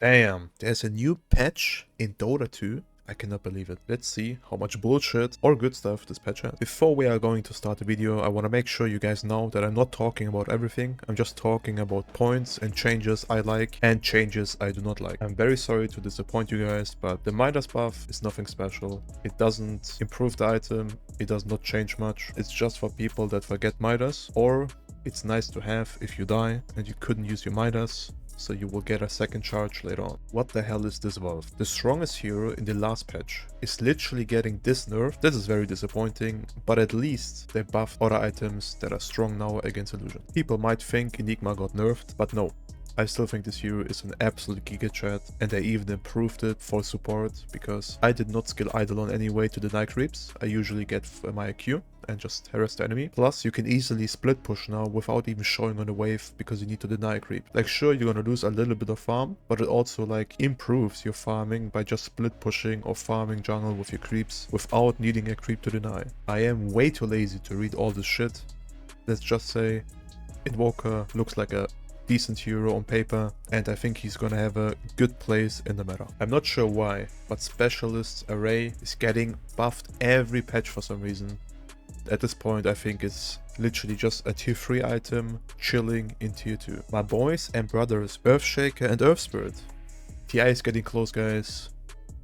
Damn, there's a new patch in Dota 2. I cannot believe it. Let's see how much bullshit or good stuff this patch has. Before we are going to start the video, I want to make sure you guys know that I'm not talking about everything. I'm just talking about points and changes I like and changes I do not like. I'm very sorry to disappoint you guys, but the Midas buff is nothing special. It doesn't improve the item. It does not change much. It's just for people that forget Midas, or it's nice to have if you die and you couldn't use your Midas, so you will get a second charge later on. What the hell is this Valve? The strongest hero in the last patch is literally getting this nerfed. This is very disappointing, but at least they buffed other items that are strong now against illusion. People might think Enigma got nerfed, but no. I still think this hero is an absolute giga chat, and I even improved it for support because I did not skill idle on any way to deny creeps. I usually get my IQ and just harass the enemy. Plus, you can easily split push now without even showing on the wave because you need to deny a creep. Like, sure, you're gonna lose a little bit of farm, but it also like improves your farming by just split pushing or farming jungle with your creeps without needing a creep to deny. I am way too lazy to read all this shit. Let's just say Invoker looks like a decent hero on paper, and I think he's gonna have a good place in the meta. I'm not sure why, but Specialist Array is getting buffed every patch for some reason. At this point, I think it's literally just a tier 3 item chilling in tier 2. My boys and brothers, Earthshaker and Earth Spirit. TI is getting close, guys.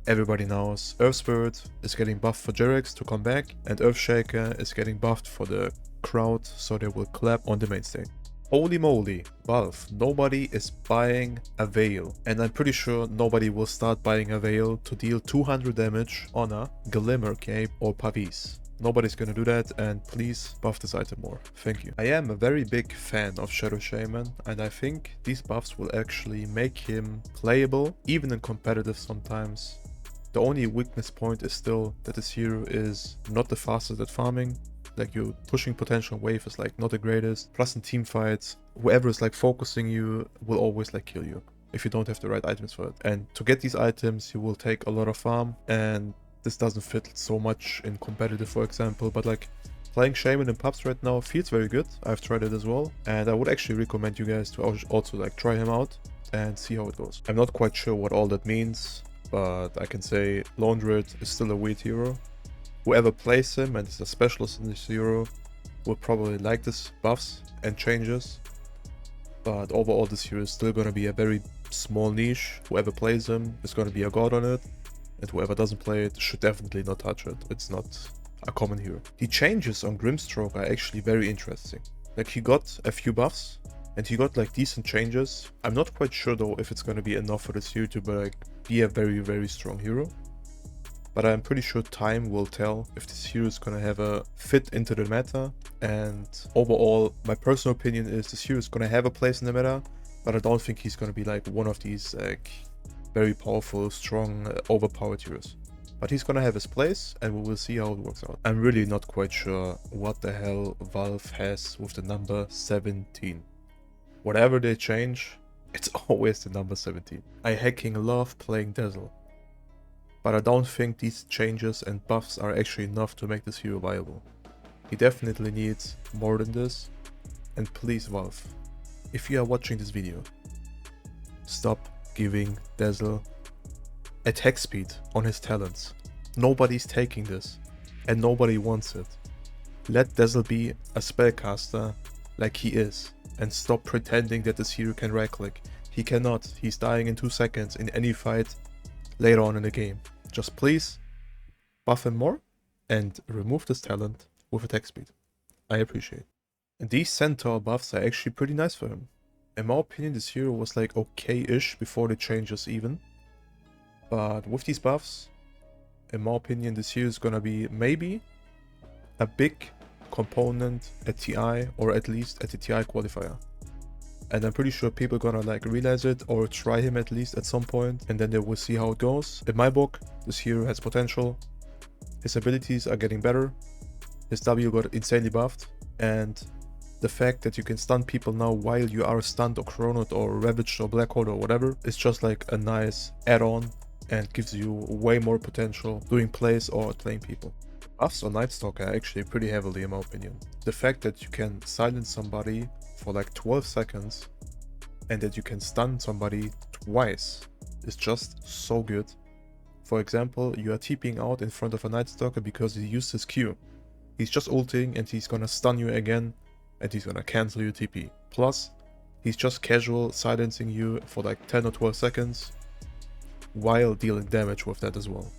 Everybody knows Earth Spirit is getting buffed for Jerax to come back, and Earthshaker is getting buffed for the crowd, so they will clap on the main stage. Holy moly, Valve, nobody is buying a Veil, and I'm pretty sure nobody will start buying a Veil to deal 200 damage on a Glimmer Cape or Pavis. Nobody's gonna do that, and please buff this item more. Thank you. I am a very big fan of Shadow Shaman, and I think these buffs will actually make him playable, even in competitive sometimes. The only weakness point is still that this hero is not the fastest at farming. Like, your pushing potential wave is like not the greatest. Plus in team fights, whoever is like focusing you will always like kill you if you don't have the right items for it. And to get these items, you will take a lot of farm, and this doesn't fit so much in competitive, for example. But like, playing Shaman in pubs right now feels very good. I've tried it as well, and I would actually recommend you guys to also like try him out and see how it goes. I'm not quite sure what all that means, but I can say Lone Druid is still a weird hero. Whoever plays him and is a specialist in this hero will probably like this buffs and changes. But overall, this hero is still going to be a very small niche. Whoever plays him is going to be a god on it. And whoever doesn't play it should definitely not touch it. It's not a common hero. The changes on Grimstroke are actually very interesting. Like, he got a few buffs and he got like decent changes. I'm not quite sure though if it's going to be enough for this hero to like be a very, very strong hero. But I'm pretty sure time will tell if this hero is gonna have a fit into the meta. And overall, my personal opinion is this hero is gonna have a place in the meta, but I don't think he's gonna be like one of these like very powerful, strong, overpowered heroes. But he's gonna have his place, and we will see how it works out. I'm really not quite sure what the hell Valve has with the number 17. Whatever they change, it's always the number 17. I hacking love playing Dazzle, but I don't think these changes and buffs are actually enough to make this hero viable. He definitely needs more than this. And please, Valve, if you are watching this video, stop giving Dazzle attack speed on his talents. Nobody's taking this, and nobody wants it. Let Dazzle be a spellcaster like he is, and stop pretending that this hero can right click. He cannot. He's dying in 2 seconds in any fight later on in the game. Just please buff him more and remove this talent with attack speed. I appreciate it. And these centaur buffs are actually pretty nice for him. In my opinion, this hero was like okay-ish before the changes even. But with these buffs, in my opinion, this hero is gonna be maybe a big component at TI, or at least at the TI qualifier. And I'm pretty sure people are gonna like realize it or try him at least at some point, and then they will see how it goes. In my book, this hero has potential. His abilities are getting better. His W got insanely buffed, and the fact that you can stun people now while you are stunned or chronoed or ravaged or black hole or whatever is just like a nice add-on and gives you way more potential doing plays or playing people. Buffs on Night Stalker are actually pretty heavily in my opinion. The fact that you can silence somebody for like 12 seconds and that you can stun somebody twice is just so good. For example, you are TPing out in front of a Night Stalker because he used his Q. He's just ulting and he's gonna stun you again and he's gonna cancel your TP. Plus, he's just casual silencing you for like 10 or 12 seconds while dealing damage with that as well.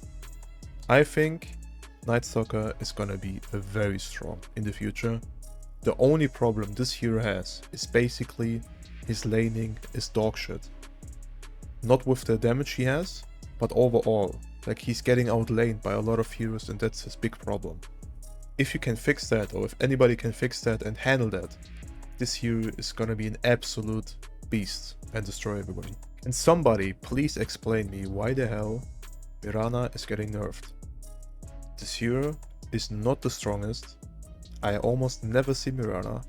I think Night Stalker is gonna be very strong in the future. The only problem this hero has is basically his laning is dog shit. Not with the damage he has, but overall, like he's getting outlaned by a lot of heroes and that's his big problem. If you can fix that, or if anybody can fix that and handle that, this hero is gonna be an absolute beast and destroy everybody. And somebody please explain me why the hell Mirana is getting nerfed. This hero is not the strongest. I almost never see Mirana,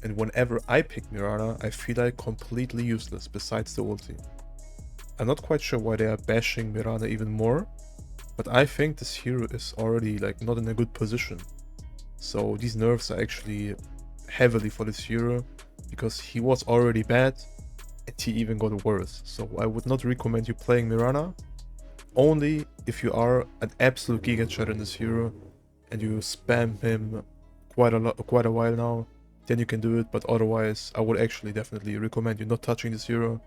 and whenever I pick Mirana, I feel like completely useless besides the ulti. I'm not quite sure why they are bashing Mirana even more, but I think this hero is already like not in a good position. So these nerfs are actually heavily for this hero, because he was already bad and he even got worse. So I would not recommend you playing Mirana, only if you are an absolute giga chat in this hero and you spam him quite a while now, then you can do it. But otherwise, I would actually definitely recommend you not touching this hero.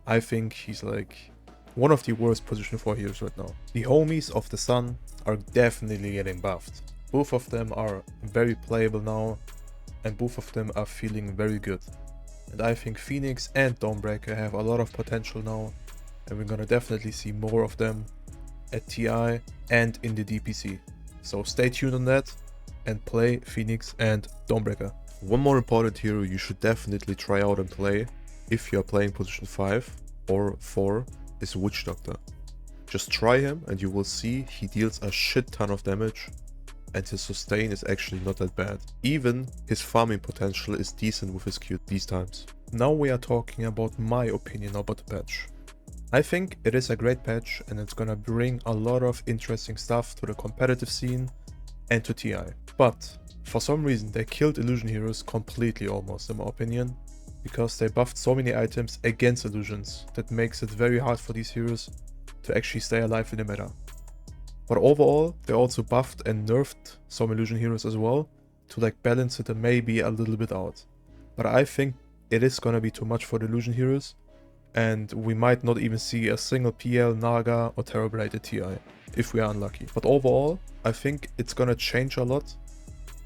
I think he's like one of the worst position 4 heroes right now. The homies of the Sun are definitely getting buffed. Both of them are very playable now, and both of them are feeling very good. And I think Phoenix and Dawnbreaker have a lot of potential now, and we're gonna definitely see more of them at TI and in the DPC. So stay tuned on that and play Phoenix and Dawnbreaker. One more important hero you should definitely try out and play if you are playing position 5 or 4 is Witch Doctor. Just try him and you will see he deals a shit ton of damage, and his sustain is actually not that bad. Even his farming potential is decent with his Q these times. Now we are talking about my opinion about the patch. I think it is a great patch and it's gonna bring a lot of interesting stuff to the competitive scene and to TI. But for some reason they killed illusion heroes completely almost, in my opinion, because they buffed so many items against illusions that makes it very hard for these heroes to actually stay alive in the meta. But overall, they also buffed and nerfed some illusion heroes as well to like balance it and maybe a little bit out. But I think it is gonna be too much for the illusion heroes, and we might not even see a single PL, Naga or Terrorblade at TI if we are unlucky. But overall, I think it's gonna change a lot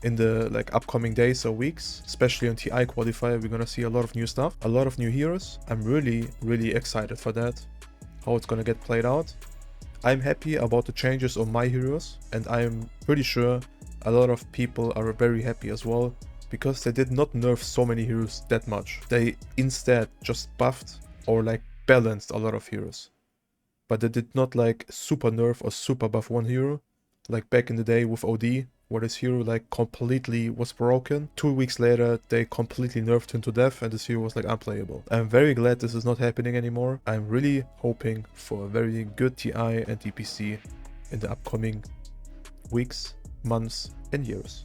in the like upcoming days or weeks, especially on TI qualifier. We're gonna see a lot of new stuff, a lot of new heroes. I'm really excited for that, how it's gonna get played out. I'm happy about the changes on my heroes, and I'm pretty sure a lot of people are very happy as well, because they did not nerf so many heroes that much. They instead just buffed or like balanced a lot of heroes, but they did not like super nerf or super buff one hero like back in the day with OD, where this hero like completely was broken. 2 weeks later they completely nerfed him to death and this hero was like unplayable. I'm very glad this is not happening anymore. I'm really hoping for a very good TI and DPC in the upcoming weeks, months and years.